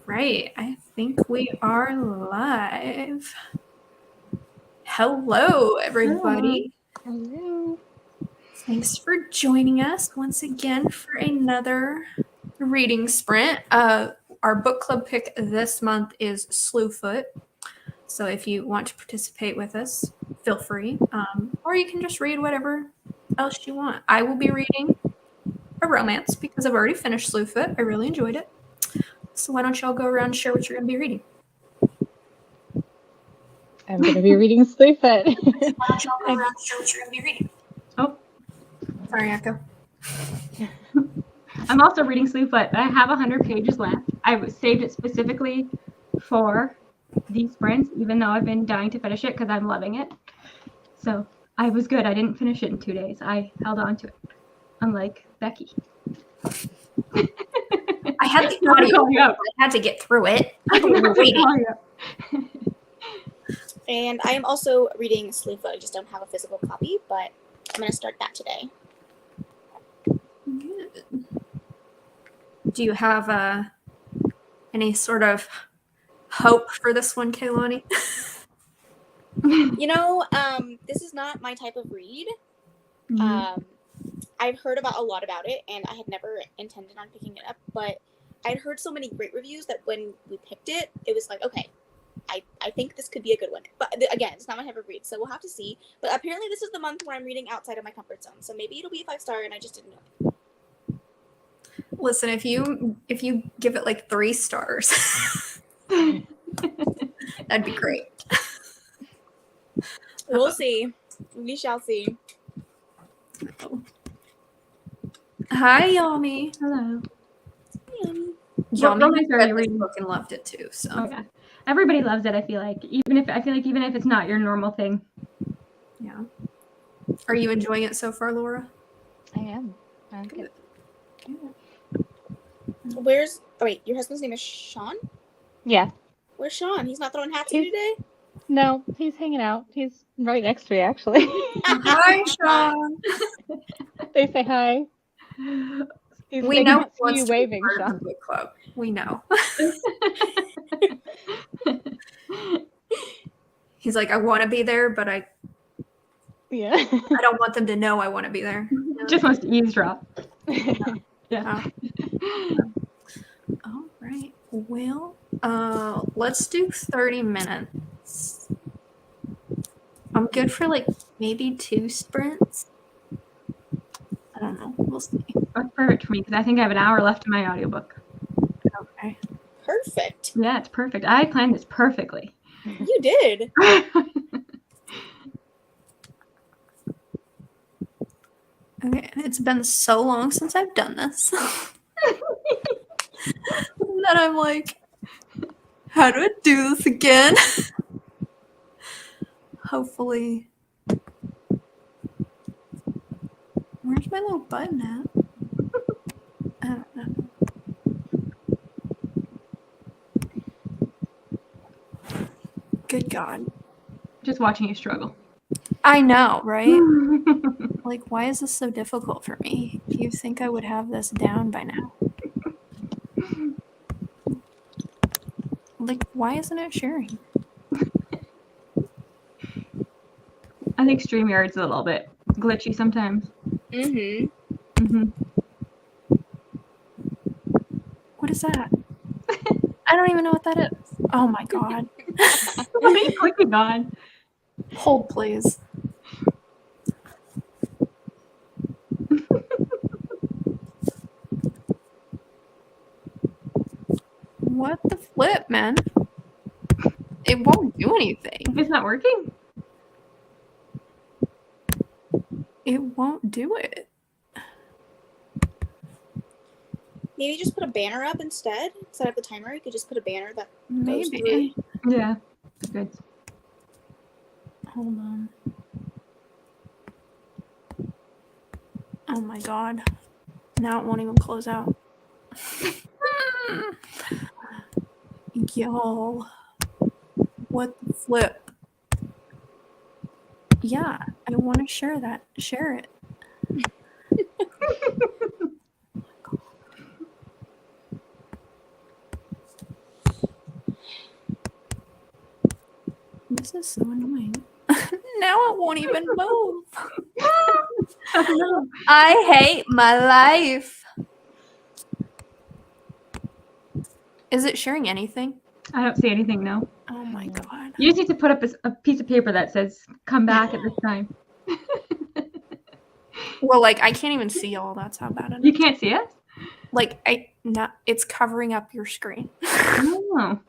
right, I think we are live. Hello, everybody. Hello. Thanks for joining us once again for another reading sprint. Our book club pick this month is Slewfoot. So if you want to participate with us, feel free. Or you can just read whatever else you want. I will be reading a romance because I've already finished Slewfoot. I really enjoyed it. So why don't y'all go around and share what you're going to be reading? I'm going to be reading Slewfoot. Why don't y'all go around and share what you're going to be reading? Oh. Sorry, Echo. I'm also reading Slewfoot. I have 100 pages left. I saved it specifically for these sprints, even though I've been dying to finish it because I'm loving it. So I was good. I didn't finish it in 2 days. I held on to it, unlike Becky. I had the audio. I had to get through it. And I am also reading Slewfoot. I just don't have a physical copy, but I'm going to start that today. Good. Do you have any sort of hope for this one, Kaylani? You know, this is not my type of read. Mm-hmm. I've heard a lot about it, and I had never intended on picking it up, but I'd heard so many great reviews that when we picked it, it was like, okay, I think this could be a good one. But again, it's not my type of read, so we'll have to see. But apparently this is the month where I'm reading outside of my comfort zone, so maybe it'll be a 5-star, and I just didn't know it. Listen, if you give it like 3 stars, that'd be great. We'll see. We shall see. Hi, Yami. Hello. Yami read this book and loved it too. So okay. Everybody loves it. I feel like even if it's not your normal thing. Yeah. Are you enjoying it so far, Laura? I am. Good. Where's... Oh, wait, your husband's name is Sean? Yeah. Where's Sean? He's not throwing hats at you today? No, he's hanging out. He's right next to me, actually. Hi, Sean. They say hi. We know you waving, Sean. Book club. We know. He's like, I want to be there, but I don't want them to know I want to be there. Just wants to eavesdrop. Yeah. All right. Well, let's do 30 minutes. I'm good for like maybe 2 sprints. I don't know. We'll see. That's perfect for me because I think I have an hour left in my audiobook. Okay. Perfect. Yeah, it's perfect. I planned this perfectly. You did. Okay, it's been so long since I've done this that I'm like, how do I do this again? Hopefully. Where's my little button at? I don't know. Good God. Just watching you struggle. I know, right? Like, why is this so difficult for me? You think I would have this down by now? Like, why isn't it sharing? I think StreamYard's a little bit glitchy sometimes. What is that? I don't even know what that is. Oh my God. What are you clicking on? Hold, please. What the flip, man? It won't do anything. It's not working? It won't do it. Maybe just put a banner up instead of the timer. You could just put a banner that goes Maybe. through. Yeah. Good. Hold on. Oh my God. Now it won't even close out. Y'all. What the flip? Yeah, I want to share that. Share it. This is so annoying. Now it won't even move. Oh, no. I hate my life. Is it sharing anything? I don't see anything, no. Oh my god. You just need to put up a piece of paper that says, come back at this time. Well, like I can't even see y'all. That's how bad it is. You can't see it? Like it's covering up your screen. Oh.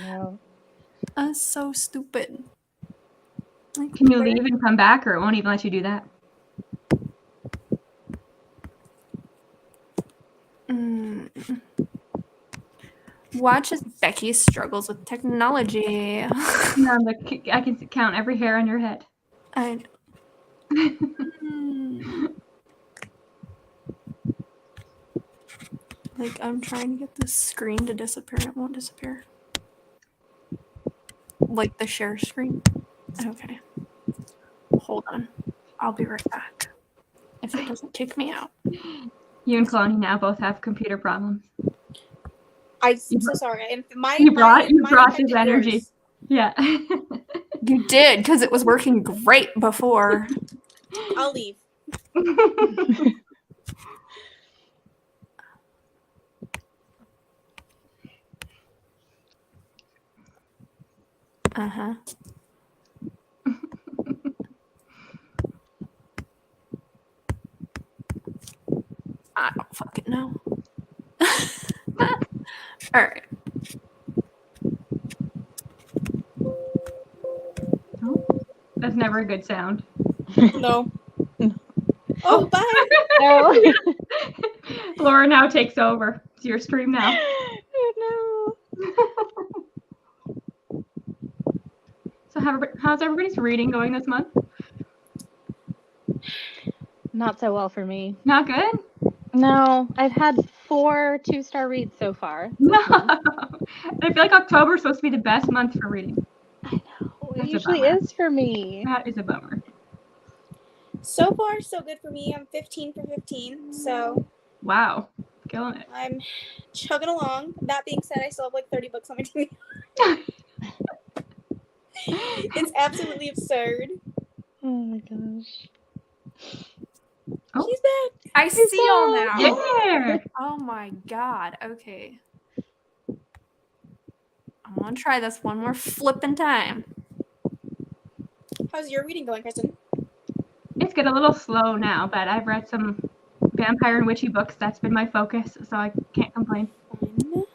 No. That's so stupid. Like, Can you leave and come back, or it won't even let you do that? Watch as Becky struggles with technology. No, I can count every hair on your head. I know. Like, I'm trying to get this screen to disappear. It won't disappear. Like the share screen. Okay. Hold on. I'll be right back. If it doesn't kick me out. You and Kalani now both have computer problems. I'm so sorry. And You brought this affected energy. yours. Yeah. You did, because it was working great before. I'll leave. Uh-huh. I don't fucking know. All right. That's never a good sound. No. Oh, bye. No. Laura now takes over. It's your stream now. No. So how's everybody's reading going this month? Not so well for me. Not good? No, I've had 4 2-star reads so far. No. I feel like October's supposed to be the best month for reading. I know. That's It a usually bummer. is for me. That is a bummer. So far, so good for me. I'm 15 for 15, so Wow. Killing it. I'm chugging along. That being said, I still have like 30 books on my TV. It's absolutely absurd. Oh my gosh. Oh. She's back. I see y'all back. now. There. Oh my god. Okay. I'm gonna try this one more flipping time. How's your reading going, Kristen? It's getting a little slow now, but I've read some vampire and witchy books. That's been my focus, so I can't complain. Fun.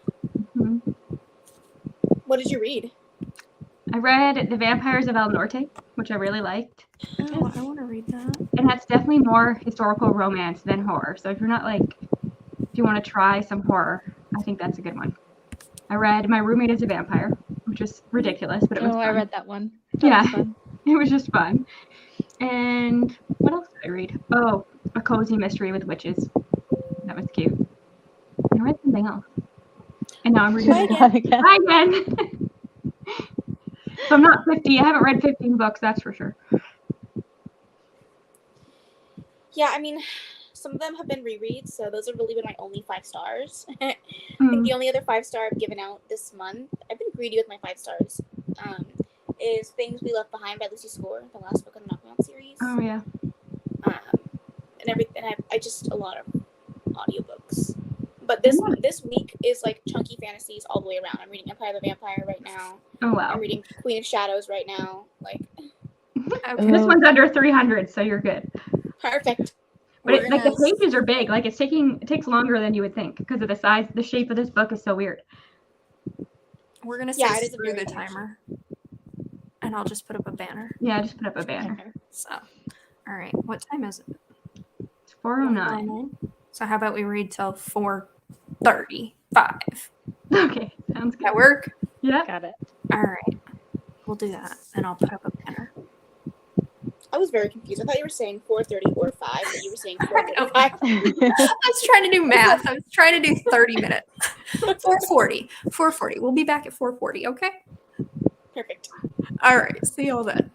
Mhm. What did you read? I read The Vampires of El Norte, which I really liked. Oh, I want to read that. And that's definitely more historical romance than horror. So if you're not like, if you want to try some horror, I think that's a good one. I read My Roommate is a Vampire, which is ridiculous, but it was Oh, fun. I read that one. Yeah. Was fun. It was just fun. And what else did I read? Oh, A Cozy Mystery with Witches. That was cute. I read something else. And now I'm reading Bye it again. Bye again. So I'm not 50. I haven't read 15 books, that's for sure. Yeah, I mean, some of them have been rereads, so those have really been my only 5 stars. I Mm. think the only other 5-star I've given out this month, I've been greedy with my 5 stars, is Things We Left Behind by Lucy Score, the last book in the Knockdown series. Oh, yeah. And everything. I just a lot of audiobooks. But this week is like chunky fantasies all the way around. I'm reading Empire the Vampire right now. Oh, wow. I'm reading Queen of Shadows right now. Like, Okay. This one's under 300, so you're good. perfect. But We're like the gonna- pages are big. Like it takes longer than you would think because of the size. The shape of this book is so weird. We're gonna Yeah, say it is a screw very the good timer, and I'll just put up a banner. Yeah, just put up a banner. So, all right, what time is it? It's 4:09. So how about we read till 4:35? Okay, sounds good. That work? Yeah. Got it. All right, we'll do that, and I'll put up a banner. I was very confused. I thought you were saying 4:30 or 5, but you were saying I 4:35. I was trying to do math. I was trying to do 30 minutes. 4:40. 4:40. We'll be back at 4:40. Okay. Perfect. All right. See y'all then.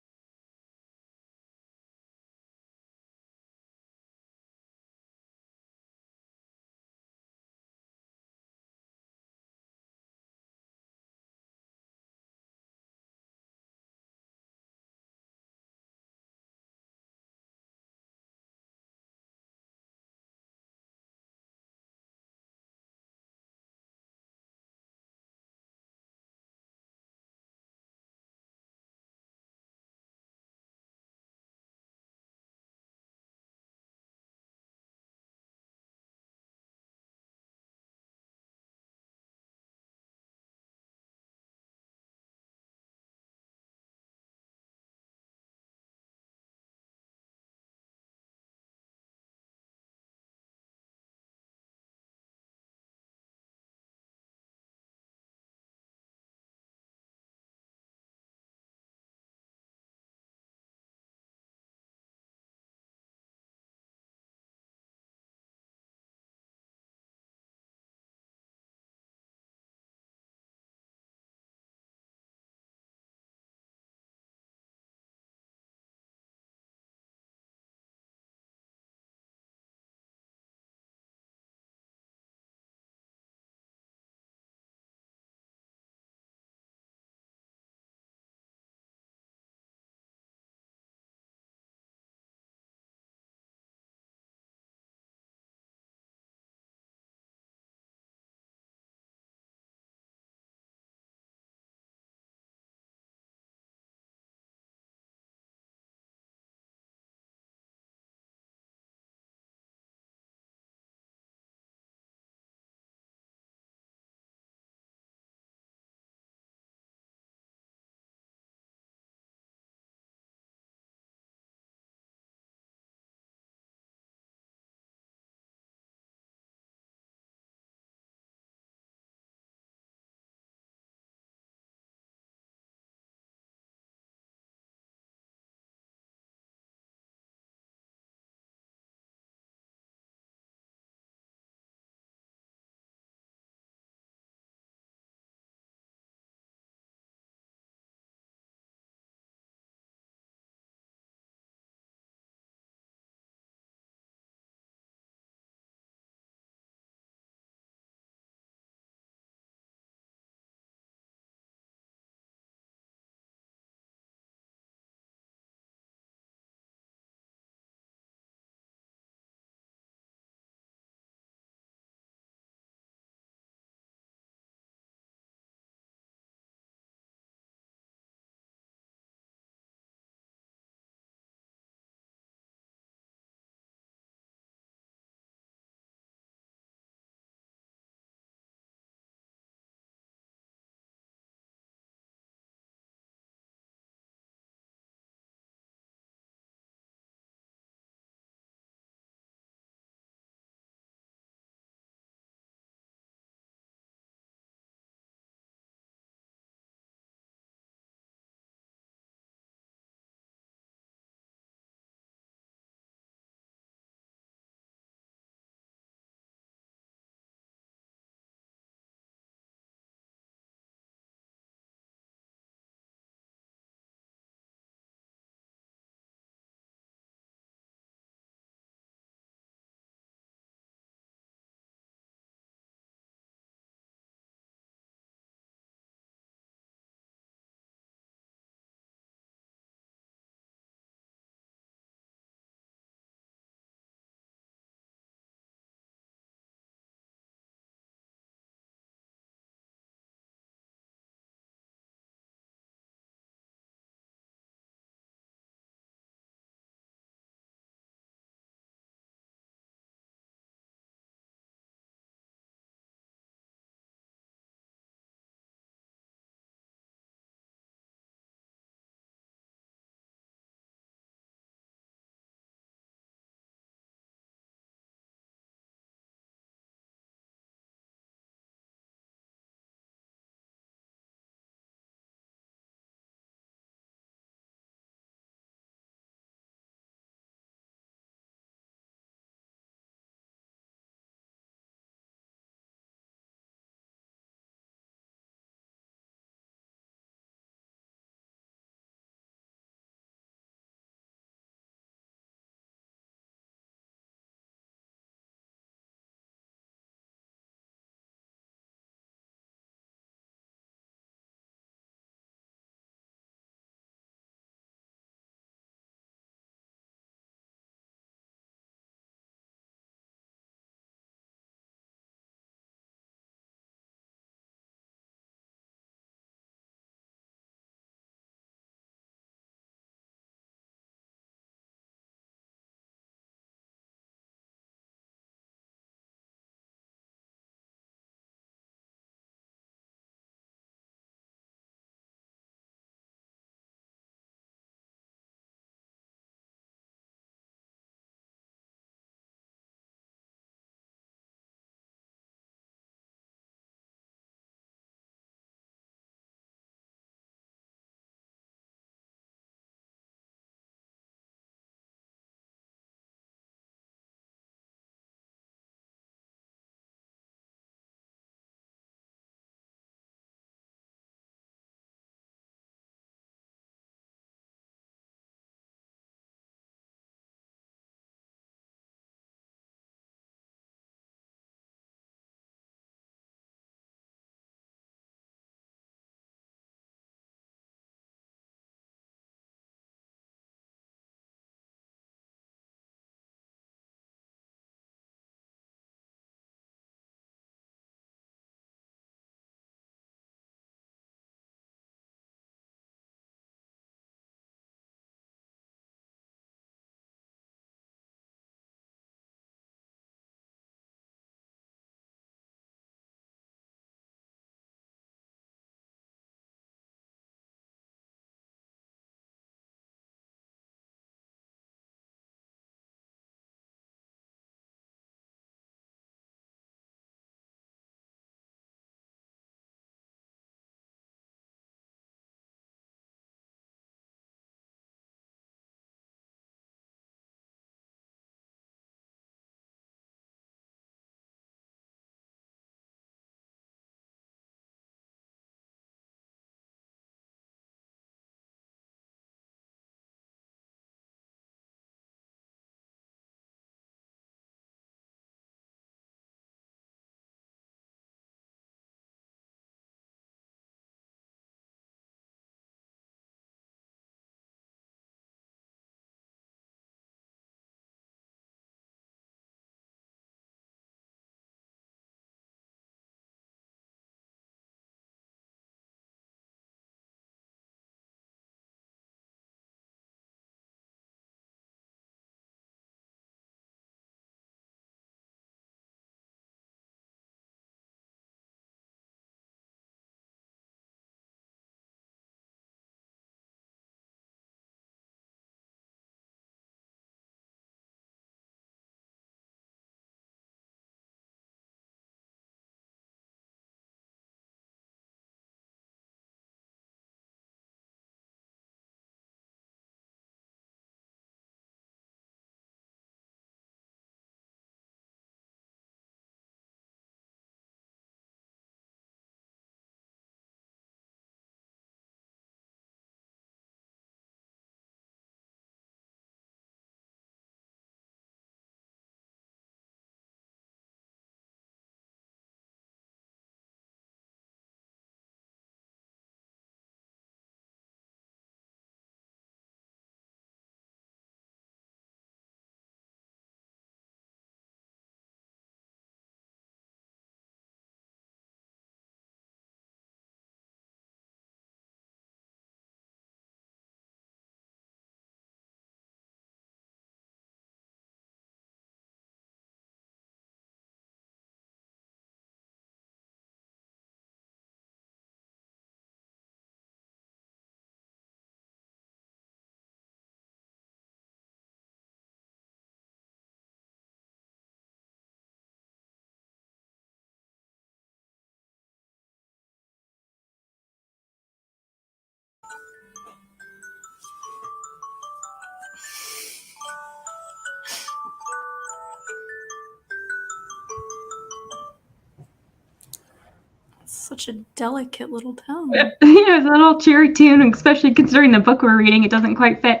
Such a delicate little tone. It was a little cheery tune, especially considering the book we're reading. It doesn't quite fit.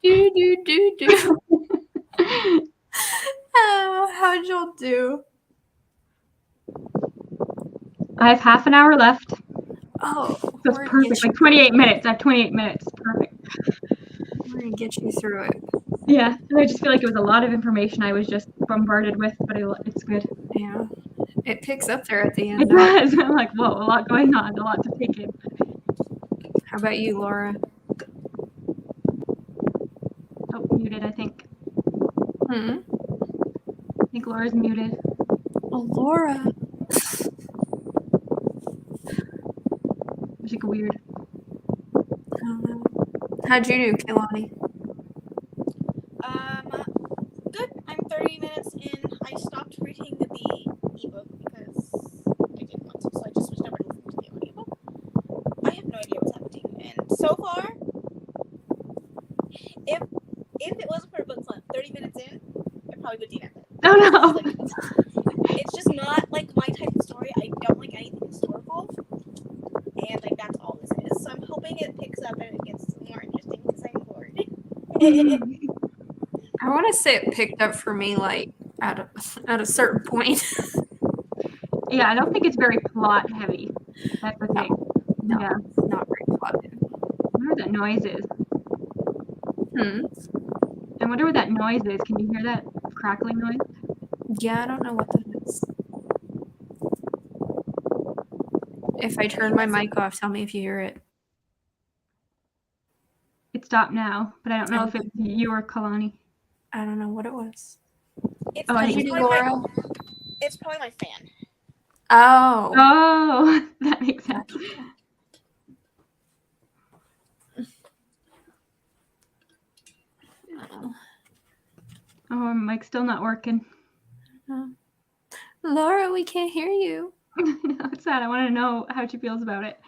Do do do do. Oh, how'd y'all do? I have half an hour left. Oh, So it's perfect. Like 28 minutes. I have 28 minutes. Perfect. We're gonna get you through it. Yeah. And I just feel like it was a lot of information I was just bombarded with, but it's good. Yeah, it picks up there at the It end. does. I'm like, whoa, a lot going on, a lot to take in. How about you, Laura? Oh, muted, I think. Hmm? I think Laura's muted. Oh, Laura. It's like weird. I don't know. How'd you do, Kehlani? Good. I'm 30 minutes in. I stopped reading the ebook because I didn't want to, so I just switched over to listening to the audiobook. I have no idea what's happening, and so far, if it wasn't for a book club, 30 minutes in, I probably would DNF it. Oh no! It's just not like my type of story. I don't like anything historical, and like that's all this is. So I'm hoping it picks up and it gets more interesting because I'm bored. I want to say it picked up for me like at a certain point. Yeah, I don't think it's very plot heavy. That's the thing. No, Yeah. not very plotted. I wonder what that noise is. I wonder what that noise is. Can you hear that crackling noise? Yeah, I don't know what that is. If I turn my mic off, tell me if you hear it. It stopped now, but I don't know if it's you or Kalani. I don't know what it was. It's, Oh, I it's, think probably Laura. it's probably my fan. Oh. Oh, that makes sense. Oh, my mic's still not working. Laura, we can't hear you. No, it's sad. I want to know how she feels about it.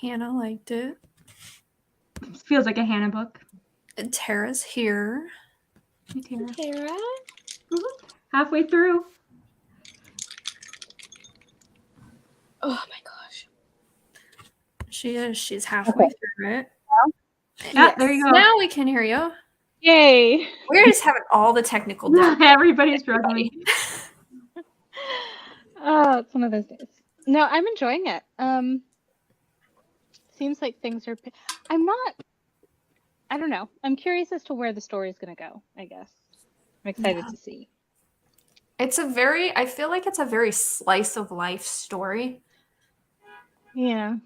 Hannah liked it. It feels like a Hannah book. And Tara's here. Hey, Tara. Tara? Halfway through. Oh my gosh. She is. She's halfway through it. Yeah, there you go. Now we can hear you. Yay! We're just having all the technical difficulties. Everybody's struggling. Oh, it's one of those days. No, I'm enjoying it. Seems like things are. I don't know. I'm curious as to where the story is going to go, I guess. I'm excited to see. I feel like it's a very slice of life story. Yeah.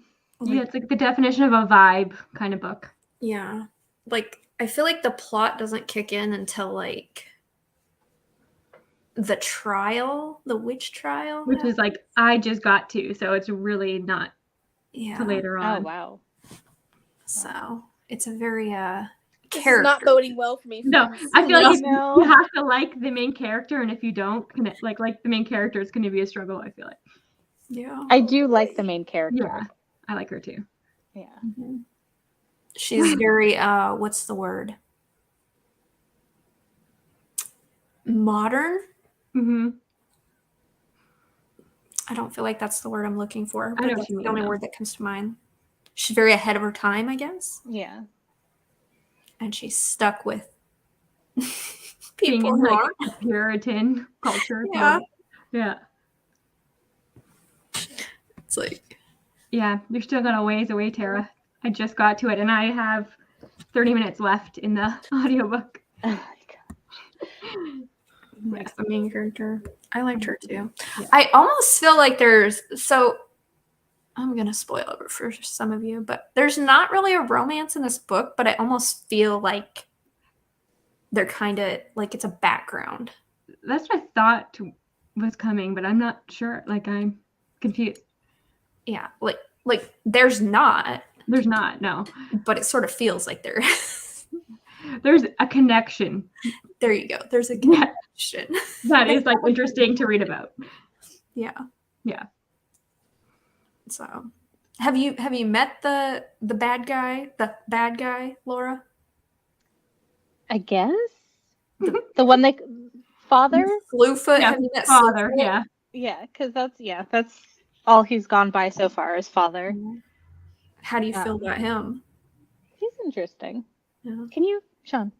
Yeah, it's like the definition of a vibe kind of book. Yeah. Like, I feel like the plot doesn't kick in until like the trial, the witch trial. Which is like, I just got to, so it's really not till later Oh, on. wow. So it's a very This is character. not boding well for me. No, friends. I feel like No. you have to like the main character, and if you don't connect, like the main character, it's going to be a struggle. I feel like. Yeah. I do like the main character. Yeah, I like her too. Yeah. Mm-hmm. She's very what's the word? Modern? Mm-hmm. I don't feel like that's the word I'm looking for. I know But what that's you the mean, only though. word that comes to mind. She's very ahead of her time, I guess. Yeah. And she's stuck with Being people in who like aren't. a Puritan culture. Yeah. Yeah. It's like, Yeah, you're still got a ways away, Tara. I just got to it, and I have 30 minutes left in the audiobook. Oh my god. that's the main character. I liked her too. Yeah. I almost feel like I'm going to spoil it for some of you, but there's not really a romance in this book, but I almost feel like they're kind of like it's a background. That's what I thought was coming, but I'm not sure. Like, I'm confused. Yeah, like there's not, There's not, no. but it sort of feels like there is. There's a connection. There you go. There's a Yeah. connection. That is like interesting to read about. Yeah. Yeah. So, have you met the bad guy, Laura? I guess the one that Father? Slewfoot. Yeah, Have you met father. Slewfoot? Yeah. Yeah, because that's all he's gone by so far is father. How do you feel about him? He's interesting. Yeah. Can you, Sean?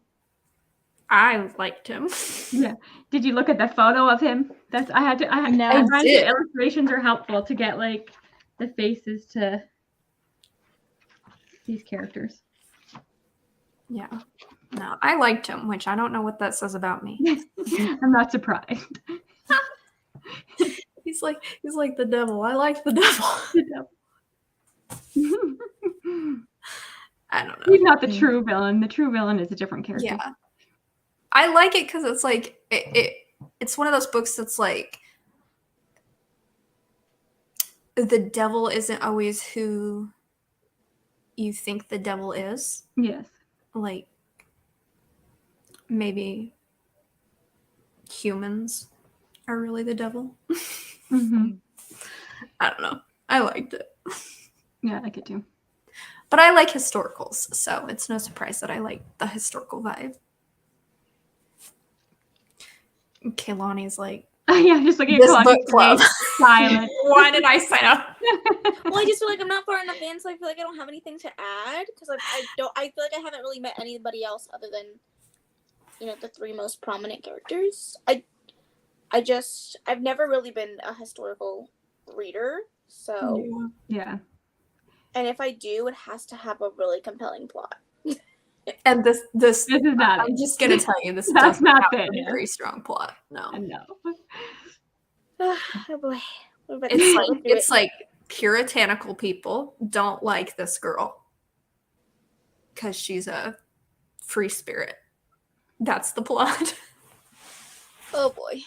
I liked him. Yeah. Did you look at the photo of him? That's I had. No. I I find did. the illustrations are helpful to get like the faces to these characters. Yeah. No, I liked him, which I don't know what that says about me. I'm not surprised. He's like the devil. I like the devil. I don't know. He's not the true villain. The true villain is a different character. Yeah. I like it because it's like it's one of those books that's like the devil isn't always who you think the devil is. Yes. Like maybe humans are really the devil. Mm-hmm. I don't know. I liked it. Yeah, I like it too. But I like historicals, so it's no surprise that I like the historical vibe. Kaylani's like, Yeah, just looking at this Kalani's book club. face, silent. Why did I sign up? Well, I just feel like I'm not far enough in, so I feel like I don't have anything to add because I feel like I haven't really met anybody else other than, you know, the three most prominent characters. I've never really been a historical reader, so Yeah. and if I do, it has to have a really compelling plot. And this This is not I'm it. just gonna tell you, this That's doesn't not have it. a very strong plot. No, No. Oh boy. But it's like puritanical people don't like this girl because she's a free spirit. That's the plot. oh boy.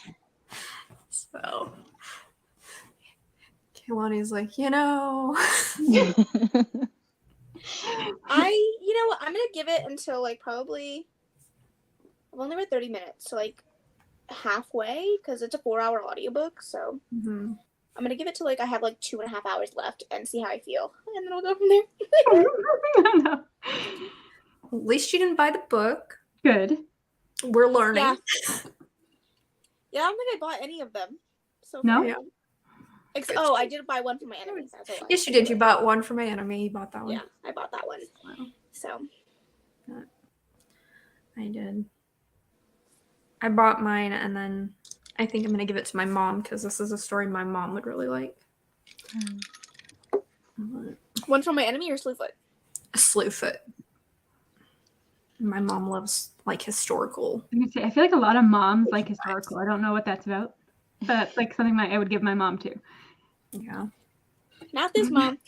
So Kehlani's like, you know, You know what, I'm gonna give it until like probably I've only read 30 minutes, so like halfway, because it's a 4-hour audiobook, so mhm. I'm gonna give it to like I have like 2.5 hours left and see how I feel. And then I'll go from there. No. At least you didn't buy the book. Good. We're learning. Yeah. Yeah, I don't think I bought any of them. So No? far. Yeah. Oh, I did buy one for my enemies. That's a lie. Yes, you did. You bought one for my enemy. You bought that one. Yeah, I bought that one. Wow. So I did. I bought mine, and then I think I'm gonna give it to my mom because this is a story my mom would really like. one for my enemy or Slewfoot? A Slewfoot. My mom loves like historical. I'm gonna say, I feel like a lot of moms like historical. I don't know what that's about, but that's like something I would give my mom too. Yeah. Not this mom.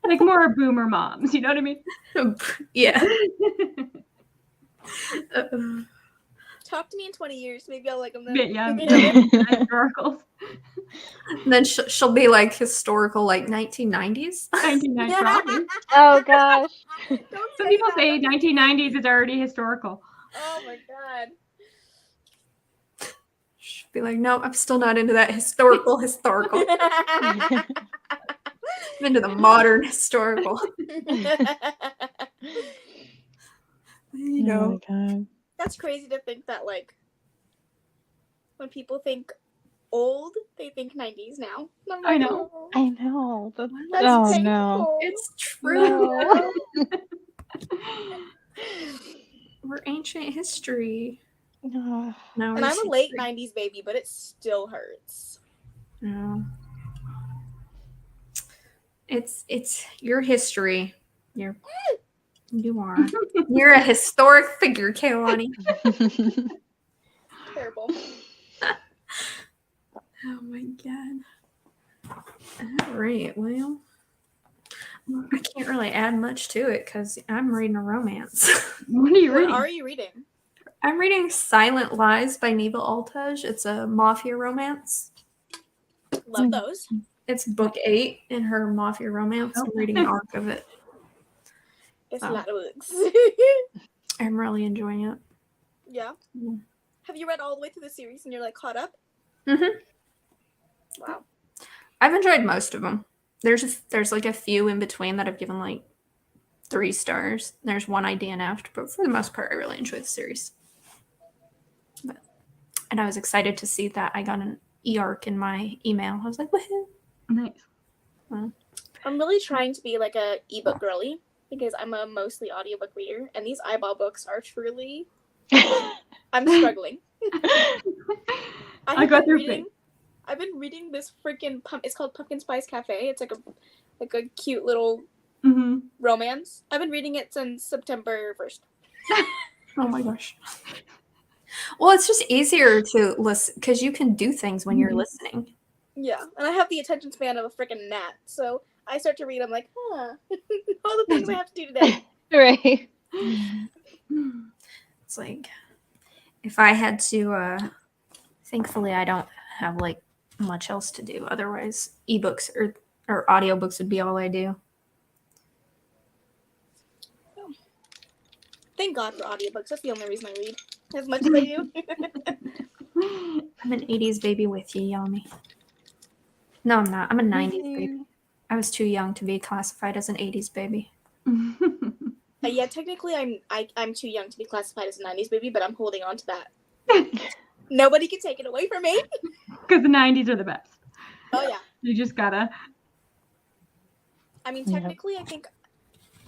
Like more boomer moms, you know what I mean? Yeah. Talk to me in 20 years. Maybe I'll like them then. Yeah, historicals. And then she'll be like historical, like 1990s. 1990s. Oh gosh. Don't Some say people that. say 1990s is already historical. Oh my god. She'll be like, no, I'm still not into that historical. I'm into the modern historical. You know. Oh my god. That's crazy to think that like when people think old, they think 90s now. I'm I like, know. oh, I know. That's that's oh painful. no. It's true. No. We're ancient history. No. No, And I'm a late 90s baby, but it still hurts. No. It's your history. You are. You're a historic figure, Kaylani. Terrible. Oh my god. All right. Well, I can't really add much to it because I'm reading a romance. What are you What reading? are you reading? I'm reading Silent Lies by Neva Altaj. It's a mafia romance. Love those. It's book 8 in her mafia romance. I'm reading an arc of it. It's Oh. a lot of books. I'm really enjoying it. Yeah. Yeah. Have you read all the way through the series and you're like caught up? Mm-hmm. Wow. I've enjoyed most of them. There's like a few in between that I've given like 3 stars. There's one I DNF'd, but for the most part, I really enjoyed the series. And I was excited to see that I got an e-arc in my email. I was like, woohoo. Nice. I'm really trying to be like a ebook girly because I'm a mostly audiobook reader, and these eyeball books are truly. I'm struggling. I go through it. I've been reading this freaking it's called Pumpkin Spice Cafe. It's like a cute little romance. I've been reading it since September 1st. Oh my gosh. Well, it's just easier to listen because you can do things when you're listening. Yeah, and I have the attention span of a freaking gnat, so I start to read. I'm like, all the things I have to do today. Right. It's like if I had to thankfully I don't have like much else to do. Otherwise, ebooks or audiobooks would be all I do. Thank God for audiobooks. That's the only reason I read as much as I do. I'm an 80s baby with you, Yami. No, I'm not. I'm a 90s baby. I was too young to be classified as an 80s baby. Yeah, technically I'm too young to be classified as a 90s baby, but I'm holding on to that. Nobody can take it away from me. Because the 90s are the best. Oh yeah. You just gotta. I mean, technically,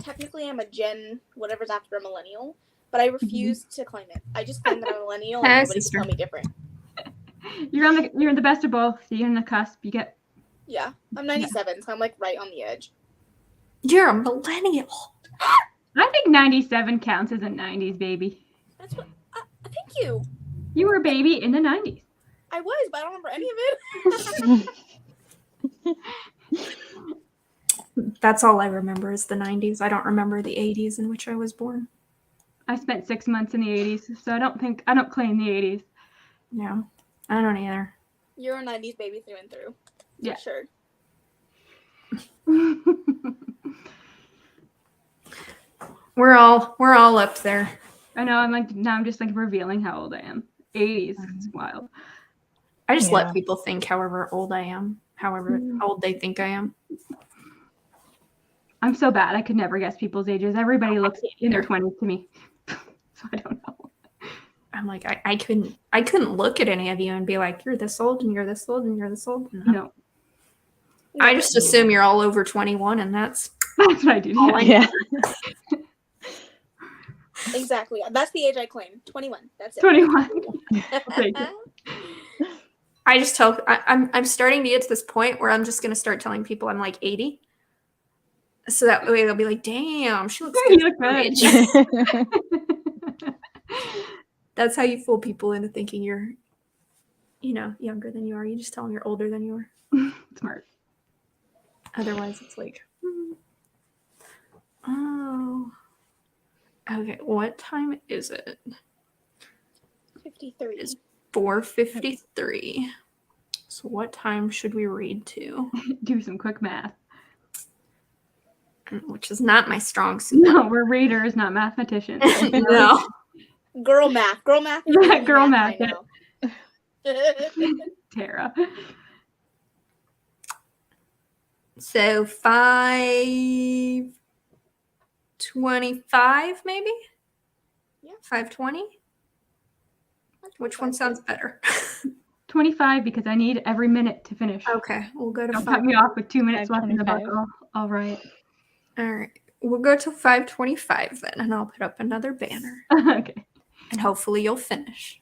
technically I'm a Gen whatever's after a millennial, but I refuse to claim it. I just claim that I'm a millennial, and nobody can tell me different. You're the best of both. You're on the cusp. You get. Yeah, I'm 97, so I'm like right on the edge. You're a millennial. I think 97 counts as a 90s baby. That's what. Thank you. You were a baby in the 90s. I was, but I don't remember any of it. That's all I remember is the 90s. I don't remember the 80s in which I was born. I spent 6 months in the 80s, so I don't claim the 80s. Yeah, I don't either. You're a 90s baby through and through. Yeah. For sure. We're all up there. I know. I'm just like revealing how old I am. 80s. It's wild. I just let people think however old I am, however old they think I am. I'm so bad. I could never guess people's ages. Everybody looks in their 20s to me. So I don't know. I'm like, I couldn't look at any of you and be like, you're this old and you're this old and you're this old. No. I just assume you're all over 21 and that's what I do. Yeah. Exactly. That's the age I claim. 21. That's it. 21. Thank you. I just tell I'm starting to get to this point where I'm just gonna start telling people I'm like 80. So that way they'll be like, damn, she looks good. You look good. That's how you fool people into thinking you're, younger than you are. You just tell them you're older than you are. Smart. Otherwise, it's like, oh. Okay, what time is it? 53. It's 4:53. So what time should we read to? Do some quick math. Which is not my strong suit. No, we're readers, not mathematicians. No. Girl math. Girl math. Is Yeah, girl math. right now. Tara. So 5:25 maybe? Yeah. 5:20? Which one sounds better? 25 because I need every minute to finish. Okay, we'll go to Don't 5. cut me off with 2 minutes left in the book. 5:25. All right. All right. We'll go to 5:25 then, and I'll put up another banner. Okay. And hopefully you'll finish.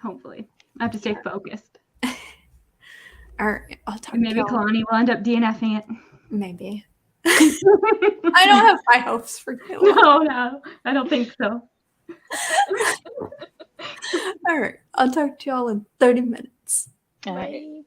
Hopefully. I have to stay focused. All right. I'll talk Maybe to y'all. Kalani will end up DNFing it. Maybe. I don't have high hopes for you. No, I don't think so. All right. I'll talk to y'all in 30 minutes. All right. Bye.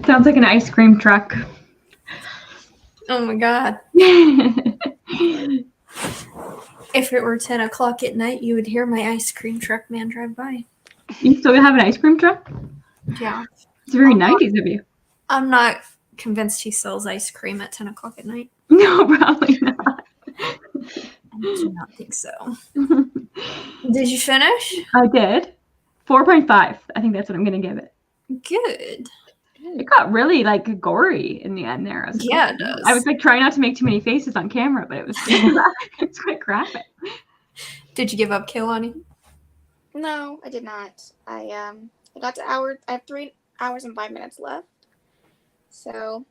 Sounds like an ice cream truck. Oh my god. If it were 10 o'clock at night, you would hear my ice cream truck man drive by. You still have an ice cream truck? Yeah. It's very 90s of you. I'm not convinced he sells ice cream at 10 o'clock at night. No, probably not. I do not think so. Did you finish? I did. 4.5. I think that's what I'm going to give it. Good. It got really like gory in the end there. Yeah, it does. I was like trying not to make too many faces on camera, but it was it's quite graphic. Did you give up, Kehlani? No, I did not. I got to hour. I have 3 hours and 5 minutes left. So,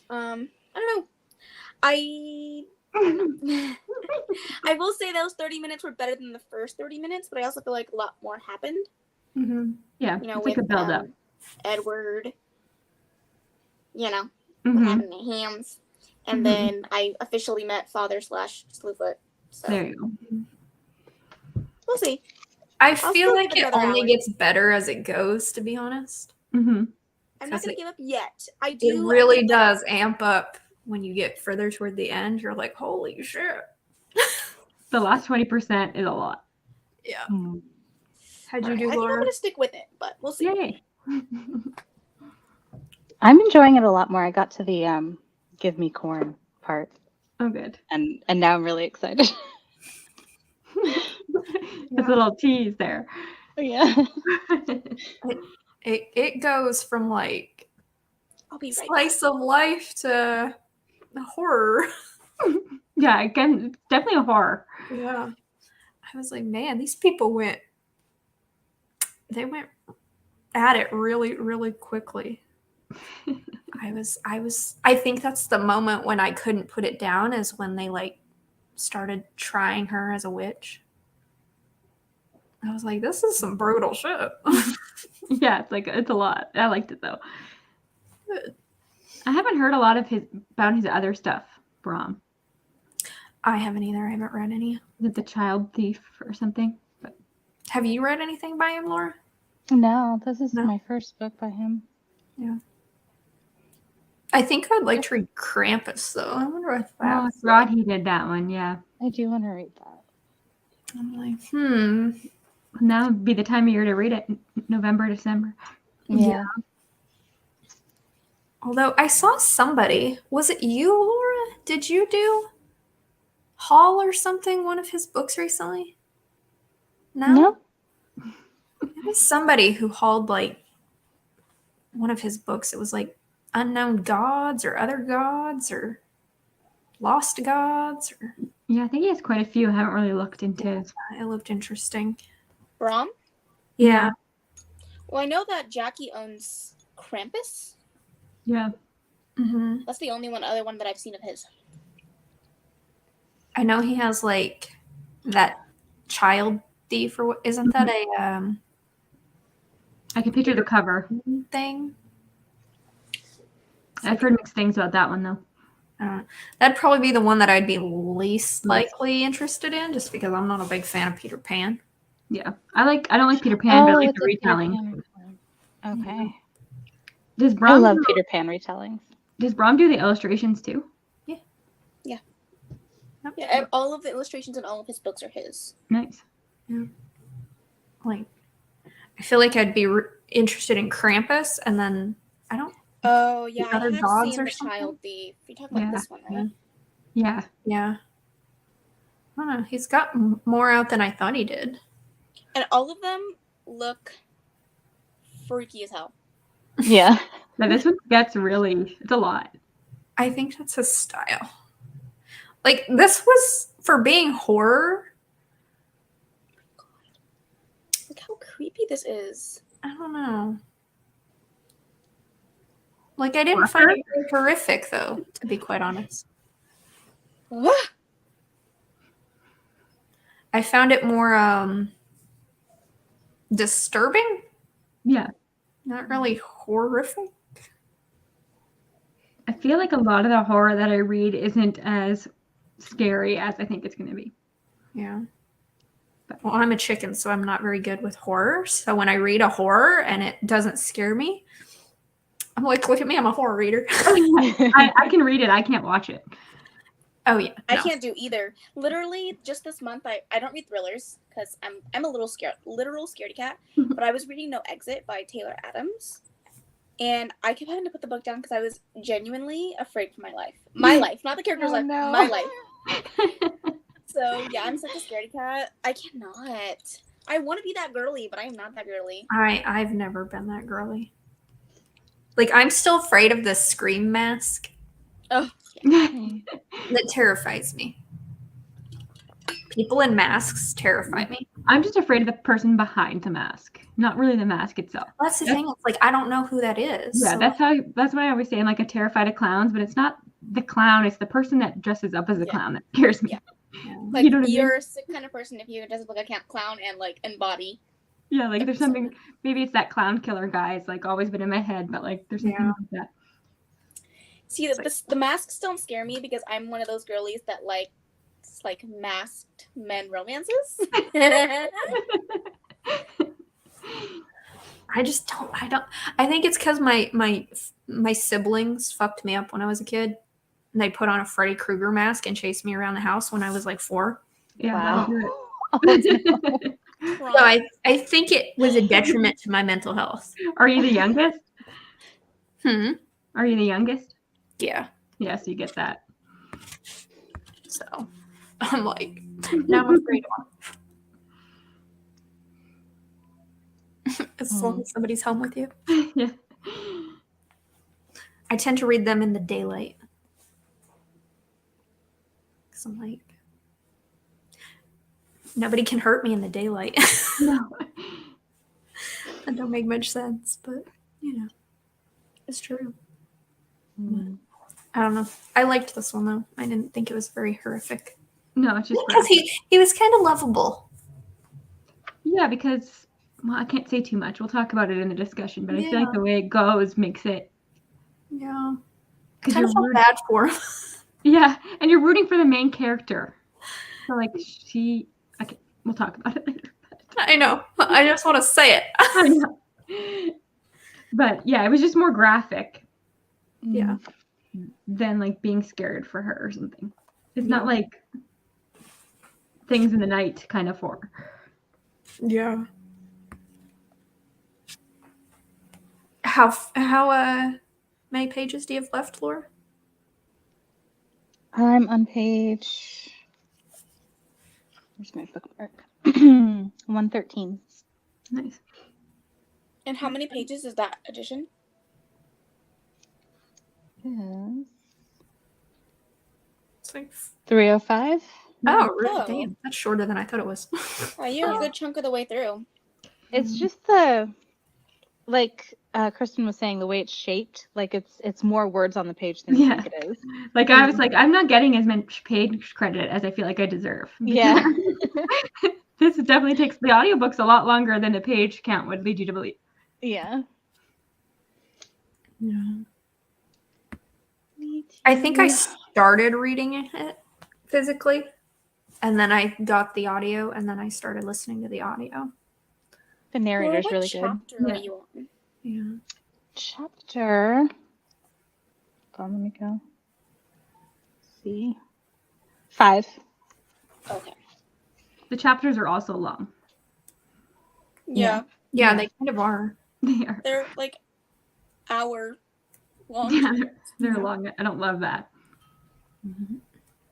I don't know. I will say those 30 minutes were better than the first 30 minutes, but I also feel like a lot more happened. Mm-hmm. Yeah, You know, it's with like a build up. Edward, you know, Mhm. having the hams, and then I officially met Father / Slewfoot. So There you go. we'll see. I still feel like give it it another only hour. gets better as it goes, to be honest. Mm-hmm. I'm not 'Cause gonna give up yet. I It do. really does amp up when you get further toward the end. You're like, holy shit. The last 20% is a lot. Yeah. Mm. How'd you I do, think I'm Laura? gonna stick with it, but we'll see. Yay. I'm enjoying it a lot more. I got to the give me corn part, Oh, good. and now I'm really excited. There's a little tease there. Yeah. It goes from like I'll be right slice of life to horror. Yeah, again, it's definitely a horror. Yeah. I was like, man, these people went at it really, really quickly. I think that's the moment when I couldn't put it down, is when they like started trying her as a witch. I was like, this is some brutal shit. Yeah, it's a lot. I liked it though. Good. I haven't heard a lot of about his other stuff, Brom. I haven't either. I haven't read any. Is it The Child Thief or something? But Have you read anything by him, Laura? No, this is No. my first book by him. I think I'd like to read Krampus, though. I wonder if oh, I that's forgot he did that one. Yeah. I do want to read that. I'm like, Now would be the time of year to read it. November, December. Yeah. Although I saw somebody, was it you, Laura? Did you do Hall or something, one of his books recently? No? It was somebody who hauled like one of his books. It was like Unknown Gods or Other Gods or Lost Gods. Or Yeah, I think he has quite a few. I haven't really looked into his. it looked interesting. Brom? Yeah. Well, I know that Jackie owns Krampus. Yeah. Mm-hmm. That's the only other one that I've seen of his. I know he has like that Child Thief, or what? Isn't that a I can picture the cover. thing? I've heard mixed things about that one though. That'd probably be the one that I'd be least likely interested in, just because I'm not a big fan of Peter Pan. Yeah. I don't like Peter Pan, but I like it's the a Peter retelling. Pan retelling. Okay. Does I Brom love Peter Pan retellings. Does Brom do the illustrations too? Yeah, all of the illustrations in all of his books are his. Nice. Like, I feel like I'd be interested in Krampus, and then I don't. Oh yeah, I Other have Gods seen or the something? Child Thief. You're talking about Yeah. this one, right? Yeah. Yeah. I don't know. He's got more out than I thought he did. And all of them look freaky as hell. Yeah. But this one gets it's a lot. I think that's his style. Like, this was, for being horror, Look how creepy this is. I don't know. Like, I didn't find it very horrific, though, to be quite honest. What? I found it more disturbing, Yeah. not really horrific. I feel like a lot of the horror that I read isn't as scary as I think it's going to be. Yeah. Well, I'm a chicken, so I'm not very good with horror. So when I read a horror and it doesn't scare me, I'm like, look at me, I'm a horror reader. I can read it. I can't watch it. Oh yeah. I no. can't do either. Literally, just this month, I don't read thrillers because I'm a literal scaredy cat. But I was reading No Exit by Taylor Adams, and I kept having to put the book down because I was genuinely afraid for my life. My life, not the character's life. no. My life. So yeah, I'm such a scaredy cat. I cannot. I want to be that girly, but I am not that girly. I've never been that girly. Like, I'm still afraid of the Scream mask. Oh, That terrifies me. People in masks terrify me. I'm just afraid of the person behind the mask, not really the mask itself. Well, that's the thing. It's like, I don't know who that is. Yeah, so- that's what I always say. I'm like a terrified of clowns, but it's not the clown; it's the person that dresses up as a Yeah. clown that scares me. Yeah. Yeah. like You know what I mean? you're a sick kind of person if you doesn't look like a clown and like embody. Yeah, like there's So- something. Maybe it's that clown killer guy. It's like always been in my head, but like there's something Yeah. like that. See, the masks don't scare me because I'm one of those girlies that like masked men romances. I just don't. I think it's because my siblings fucked me up when I was a kid. And they put on a Freddy Krueger mask and chased me around the house when I was like 4. Yeah, Wow. that'll do it. Oh, no. So I think it was a detriment to my mental health. Are you the youngest? Are you the youngest? Yeah. Yes, you get that. So I'm like, now I'm afraid of as long as somebody's home with you. Yeah. I tend to read them in the daylight. Because I'm like, nobody can hurt me in the daylight. No. That don't make much sense, but it's true. I don't know. I liked this one though. I didn't think it was very horrific. No, it's just Because he was kind of lovable. yeah, because well, I can't say too much. We'll talk about it in the discussion, but I feel Yeah. like the way it goes makes it Yeah. because Kind you're of felt rooting, bad for him. yeah, and you're rooting for the main character. So like we'll talk about it later. I know. I just want to say it. I know. But yeah, it was just more graphic Yeah. than like being scared for her or something. It's Yeah. not like things in the night kind of for. Yeah. How many pages do you have left, Laura? I'm on page. Where's my bookmark? 113. Nice. And how many pages is that edition? Yes. It's like 305. Oh. Damn, that's shorter than I thought it was. You're a good chunk of the way through. It's just the, like Kristen was saying, the way it's shaped. Like it's more words on the page than you Yeah. think it is. Like I was like, I'm not getting as much page credit as I feel like I deserve. Yeah. This definitely takes the audiobooks a lot longer than the page count would lead you to believe. Yeah. Yeah. I think I started reading it physically, and then I got the audio, and then I started listening to the audio. The narrator's What really good. chapter Yeah. are you on? Yeah. Chapter. Hold on, let me go. See. 5. Okay. The chapters are also long. Yeah. Yeah, Yeah. they kind of are. They are. They're like hour long. Yeah, they're Yeah. long. I don't love that.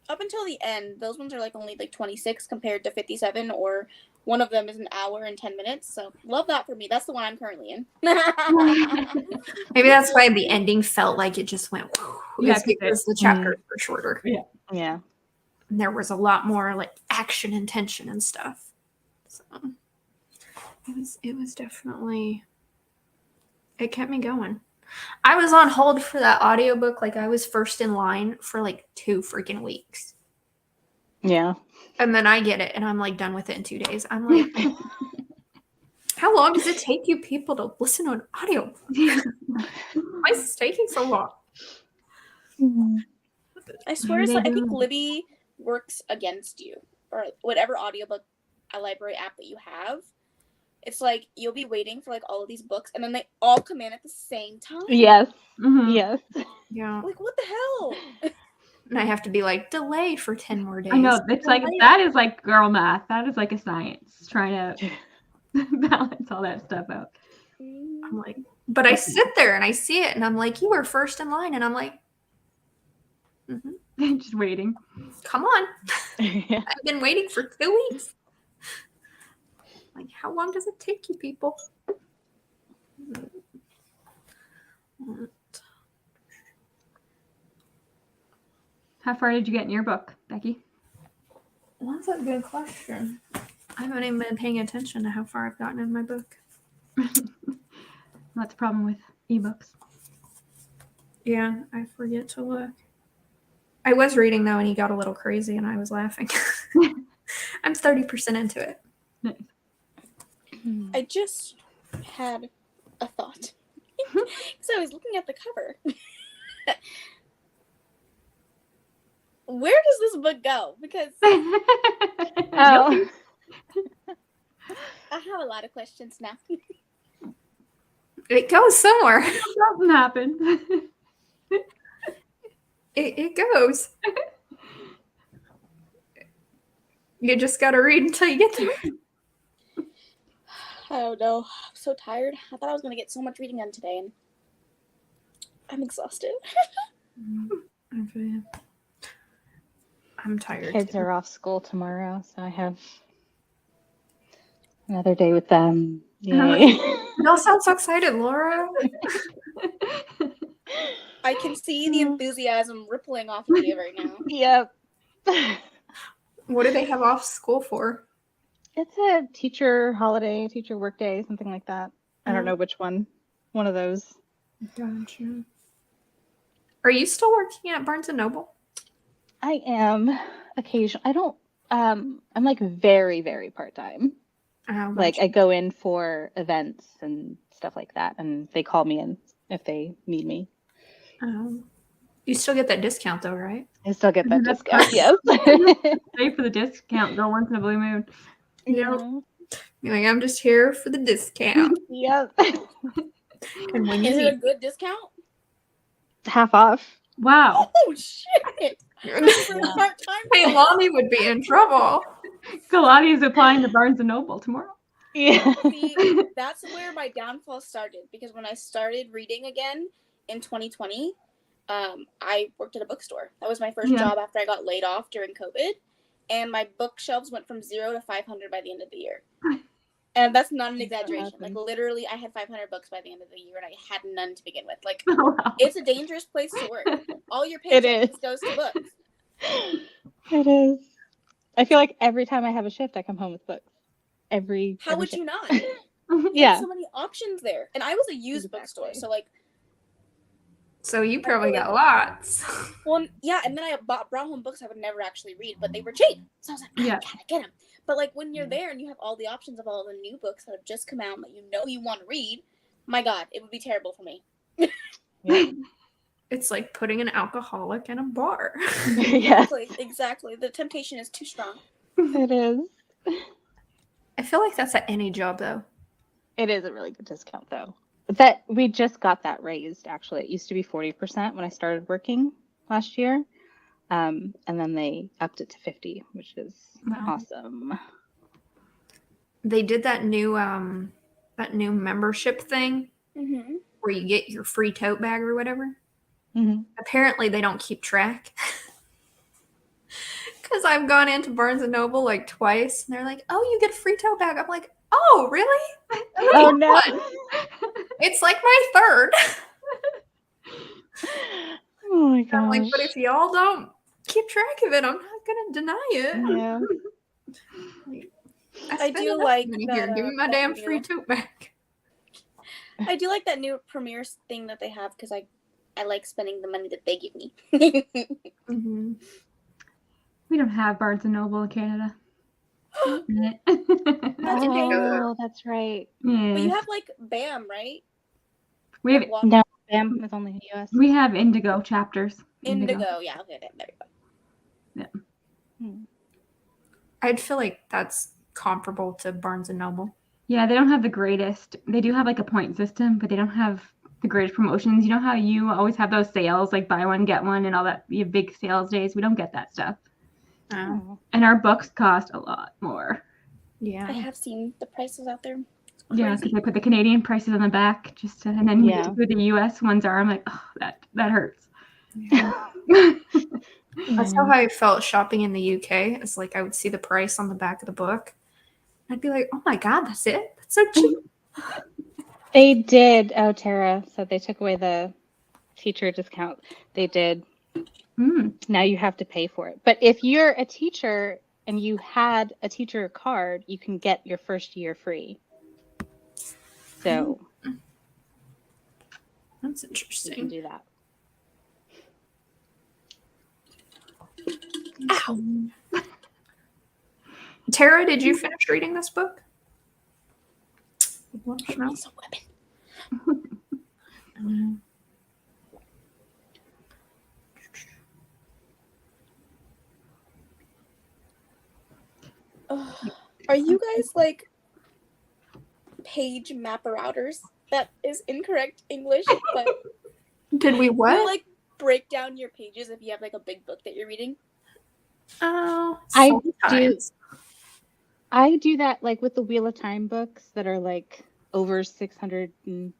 Up until the end, those ones are like only like 26 compared to 57, or one of them is an hour and 10 minutes. So love that for me. That's the one I'm currently in. Maybe that's why the ending felt like it just went. Yeah, Yeah, because the chapters were shorter. Yeah. And there was a lot more like action and tension and stuff. So it was definitely, it kept me going. I was on hold for that audiobook like I was first in line for like 2 freaking weeks. Yeah. And then I get it and I'm like done with it in 2 days. I'm like, how long does it take you people to listen to an audio? Why is this taking so long? I swear, it's like, I think Libby works against you, or whatever audiobook library app that you have. It's like you'll be waiting for like all of these books, and then they all come in at the same time. Yes. Mhm. Yes. Yeah. Like, what the hell? And I have to be like, delay for 10 more days. I know it's like Delay. that is like girl math. That is like a science trying to balance all that stuff out. I'm like, but I sit there and I see it and I'm like, you were first in line. And I'm like, Just waiting. come on. Yeah. I've been waiting for 2 weeks. Like, how long does it take you, people? How far did you get in your book, Becky? That's a good question. I haven't even been paying attention to how far I've gotten in my book. That's the problem with ebooks. Yeah, I forget to look. I was reading though, and he got a little crazy, and I was laughing. I'm 30% into it. Nice. I just had a thought. Because I was looking at the cover. Where does this book go? Because Oh. I have a lot of questions now. It goes somewhere. Something happened. It goes. You just gotta read until you get there. I don't know. I'm so tired. I thought I was going to get so much reading done today, and I'm exhausted. I'm tired. Kids too. are off school tomorrow, so I have another day with them. Yay. You all sound so excited, Laura. I can see the enthusiasm rippling off of you right now. Yep. What do they have off school for? It's a teacher holiday, teacher work day, something like that. I don't know which one. One of those. Gotcha. Are you still working at Barnes & Noble? I am occasionally. I don't. I'm like very, very part-time. Oh, Like gotcha. I go in for events and stuff like that, and they call me in if they need me. You still get that discount though, right? I still get that That's discount. perfect. Yes. Pay for the discount. Go once in a blue moon. Yep. You're like, I'm just here for the discount. Yep. And when you Is it a need good discount? Half off. Wow. Oh, shit! For a part-time Hey, Lonnie would be in trouble. Kalani is applying to Barnes & Noble tomorrow. Yeah. See, that's where my downfall started, because when I started reading again in 2020, I worked at a bookstore. That was my first job after I got laid off during COVID, and my bookshelves went from 0 to 500 by the end of the year. And that's not an exaggeration. Like, literally, I had 500 books by the end of the year, and I had none to begin with. Like, Oh, wow. it's a dangerous place to work. All your It paycheck is. goes to books. It is. I feel like every time I have a shift, I come home with books. How would shift. you not? Yeah. There's so many options there. And I was a used bookstore, so like, So you probably got lots. well, yeah, and then I brought home books I would never actually read, but they were cheap. So I was like, I gotta get them. But like when you're there and you have all the options of all the new books that have just come out that you know you want to read, my God, it would be terrible for me. Yeah. It's like putting an alcoholic in a bar. Yes, Exactly. The temptation is too strong. it is. I feel like that's at any job though. It is a really good discount though. That we just got that raised actually. It used to be 40% when I started working last year. And then they upped it to 50, which is awesome. They did that new membership thing Mm-hmm. where you get your free tote bag or whatever. Mm-hmm. Apparently they don't keep track. Because I've gone into Barnes & Noble like twice and they're like, oh, you get a free tote bag. I'm like, oh, really? Oh no. It's like my third. Oh my I'm like, gosh. but if y'all don't keep track of it, I'm not going to deny it. Yeah. I spend do enough like money that, here. Give me my that damn new- free tote bag. I do like that new premiere thing that they have because I like spending the money that they give me. Mm-hmm. We don't have Barnes & Noble in Canada. That's Oh, that's right. But you Yes. have like BAM, right? We have Walk- No, BAM is only in the US. we have Indigo chapters. Indigo. Yeah, okay, there we go. I'd feel like that's comparable to Barnes & Noble. Yeah, they don't have the greatest. They do have like a point system, but they don't have the greatest promotions. You know how you always have those sales, like buy one, get one, and all that. You have big sales days. We don't get that stuff. Oh, And our books cost a lot more. yeah. I have seen the prices out there. It's Yeah, crazy. because they put the Canadian prices on the back just to, and then we Yeah. get who the US ones are. I'm like, oh, that hurts. That's how I felt shopping in the UK. It's like I would see the price on the back of the book. I'd be like, oh my God, that's it? That's so cheap. They did. Oh, Tara said they took away the teacher discount. They did. Mm. Now you have to pay for it. But if you're a teacher and you had a teacher card, you can get your first year free. So That's you can interesting. do that. Ow. Tara, did you finish reading this book? No? It's a weapon. Ugh. Are you guys like page mapper outers? That is incorrect English, but Did we you what? like break down your pages if you have like a big book that you're reading. Oh, I sometimes. I do that like with the Wheel of Time books that are like over 600 and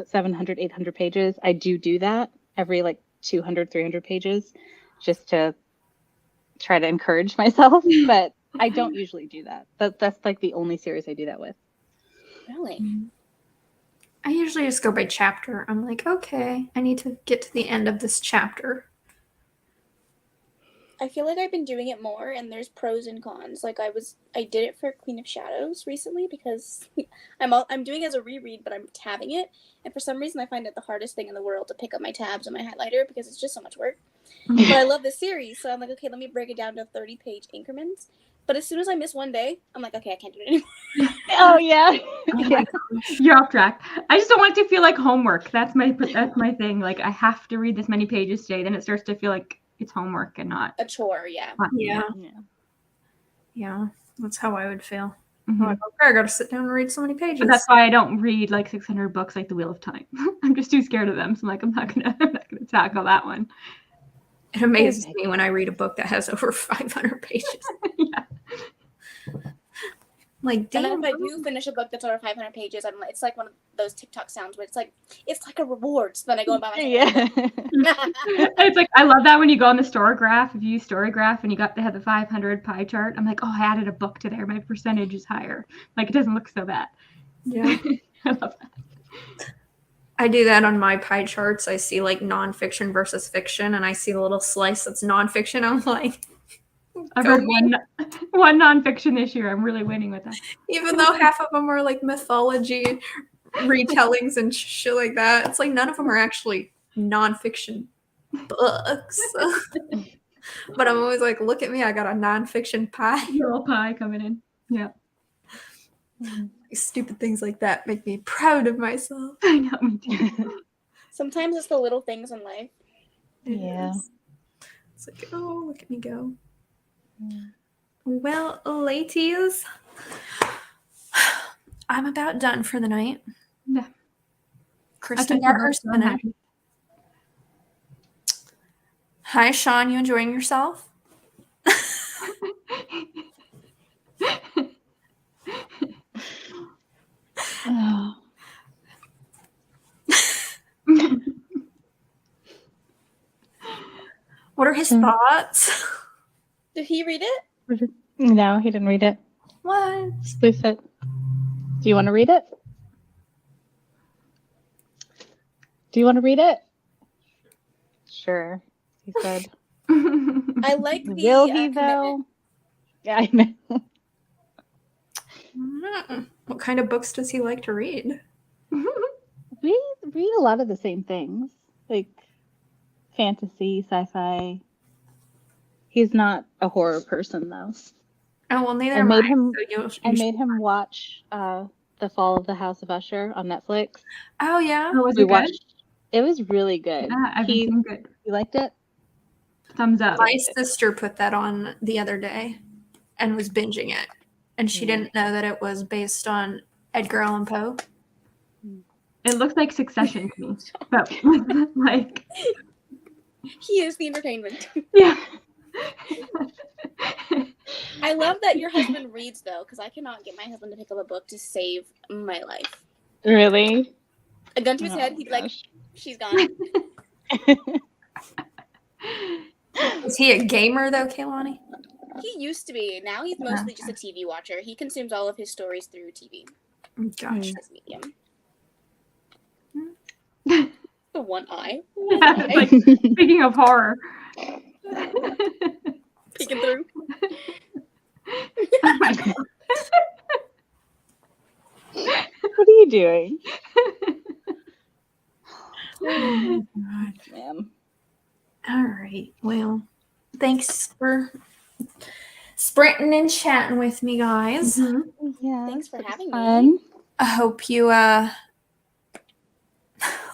700, 800 pages. I do that every like 200, 300 pages just to try to encourage myself. But I don't usually do that. That's like the only series I do that with. Really? I usually just go by chapter. I'm like, okay, I need to get to the end of this chapter. I feel like I've been doing it more, and there's pros and cons. Like I did it for Queen of Shadows recently because I'm doing it as a reread, but I'm tabbing it, and for some reason I find it the hardest thing in the world to pick up my tabs and my highlighter because it's just so much work. But I love this series, so I'm like, okay, let me break it down to 30-page increments. But as soon as I miss one day, I'm like, okay, I can't do it anymore. Oh yeah. Oh Yeah. my gosh. You're off track. I just don't want it to feel like homework. That's my thing. Like I have to read this many pages today. Then it starts to feel like it's homework and not A chore, yeah. fun. Yeah, Yeah. yeah, that's how I would feel. Mhm. I'm like, okay, I gotta sit down and read so many pages. But that's why I don't read like 600 books like The Wheel of Time. I'm just too scared of them. So I'm like, I'm not gonna tackle that one. It amazes me when I read a book that has over 500 pages. Yeah. Like, And damn. then if I do finish a book that's over 500 pages, I'm like, it's like one of those TikTok sounds where it's like a reward. So then I go and buy myself. Yeah. It's like I love that when you go on the Storygraph. If you use Storygraph and they have the 500 pie chart, I'm like, oh, I added a book to there. My percentage is higher. Like it doesn't look so bad. Yeah. I love that. I do that on my pie charts. I see like nonfiction versus fiction, and I see the little slice that's nonfiction. I'm like, I've go read me. one nonfiction this year. I'm really winning with that. Even though half of them are like mythology retellings and shit like that, it's like none of them are actually nonfiction books. But I'm always like, look at me, I got a nonfiction pie. Little pie coming in. Yeah. Stupid things like that make me proud of myself. I know, me too. Sometimes it's the little things in life. It Yeah. is. It's like, oh, look at me go. Well, ladies, I'm about done for the night. Yeah. Kristen I got think hers I'm finished. happy. Hi, Sean. You enjoying yourself? Oh. What are his thoughts? Did he read it? No, he didn't read it. What? Slewfoot. Do you want to read it? Do you want to read it? Sure, he said. I like the Will he commitment. though? Yeah, I know. What kind of books does he like to read? We read a lot of the same things, like fantasy, sci-fi. He's not a horror person though. Oh, well, neither I am made I. him. So I made him watch The Fall of the House of Usher on Netflix. Oh, yeah? Oh, was We it good? watched. It was really good. Yeah, I've He been good. You liked it? Thumbs up. My sister put that on the other day and was binging it. And she didn't know that it was based on Edgar Allan Poe. It looks like Succession to me. But like, He is the entertainment. yeah. I love that your husband reads, though, because I cannot get my husband to pick up a book to save my life. Really? A gun to his Oh, head, he'd be like, gosh. she's gone. Is he a gamer though, Kaylani? He used to be. Now he's mostly just a TV watcher. He consumes all of his stories through TV. Gosh. His medium. The one eye. Yeah, it's like, speaking of horror. Peeking through. Oh my God. What are you doing? Man. All right. Well, thanks for sprinting and chatting with me, guys. Mm-hmm. Yeah. Thanks for having me. Fun. I hope you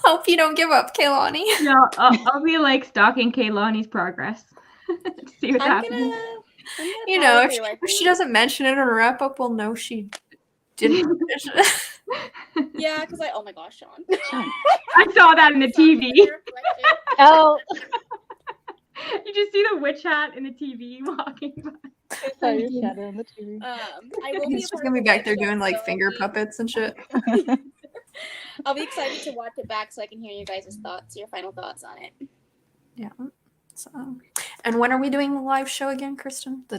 hope you don't give up, Kaylani. No, I'll be like stalking Kaylani's progress. See what's I'm happening. gonna You power know, through, I if she think. doesn't mention it in her wrap up, we'll know she didn't finish it. Yeah, because oh my gosh, Sean. I saw that in the TV. Oh, You just see the witch hat in the TV walking by. I saw your shadow on the TV. I will be. She's gonna be back there doing like finger puppets and shit. I'll be excited to watch it back so I can hear you guys' thoughts, your final thoughts on it. Yeah. So, and when are we doing the live show again, Kristen? The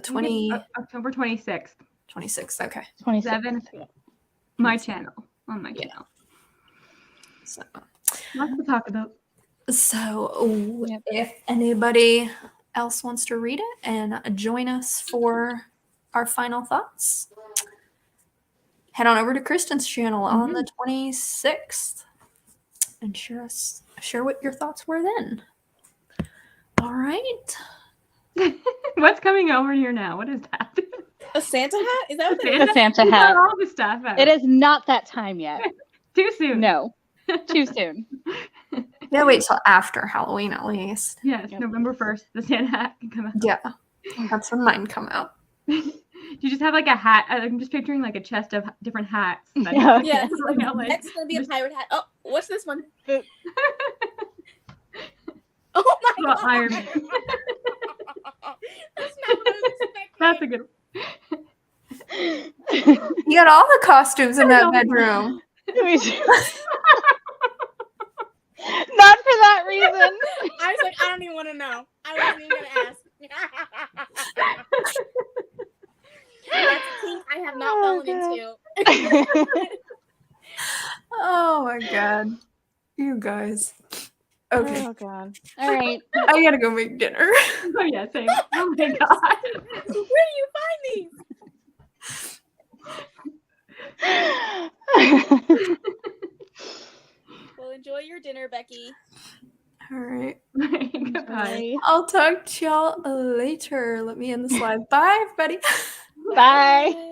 October 26th. 26th. Okay. 27. My channel. On my channel. So, Lots to talk about. So if anybody else wants to read it and join us for our final thoughts, head on over to Kristen's channel on the 26th and share what your thoughts were then. All right. What's coming over here now? What is that? A Santa hat? Is that what that Santa? is? A Santa You hat. got all the stuff out. It is not that time yet. Too soon. No. Too soon. Yeah, wait till after Halloween at least. Yes, Yep. November 1st, the Santa hat can come out. Yeah. That's when mine come out. You just have like a hat. I'm just picturing like a chest of different hats. that- Yeah. Yes. like, like, Next is gonna be a pirate hat. Oh, what's this one? The- Oh my Well, god. Iron Man. That's not what I was expecting. That's a good You got all the costumes in that bedroom. Not for that reason. I was like, I don't even want to know. I wasn't even gonna ask. That's a kink I have not fallen into. Oh my god. You guys. Okay. Oh god. All right. I gotta go make dinner. Oh yeah, same. Oh my god. Where do you find these? Well, enjoy your dinner, Becky. All right. Goodbye. I'll talk to y'all later. Let me end the slide. Bye, everybody. Bye.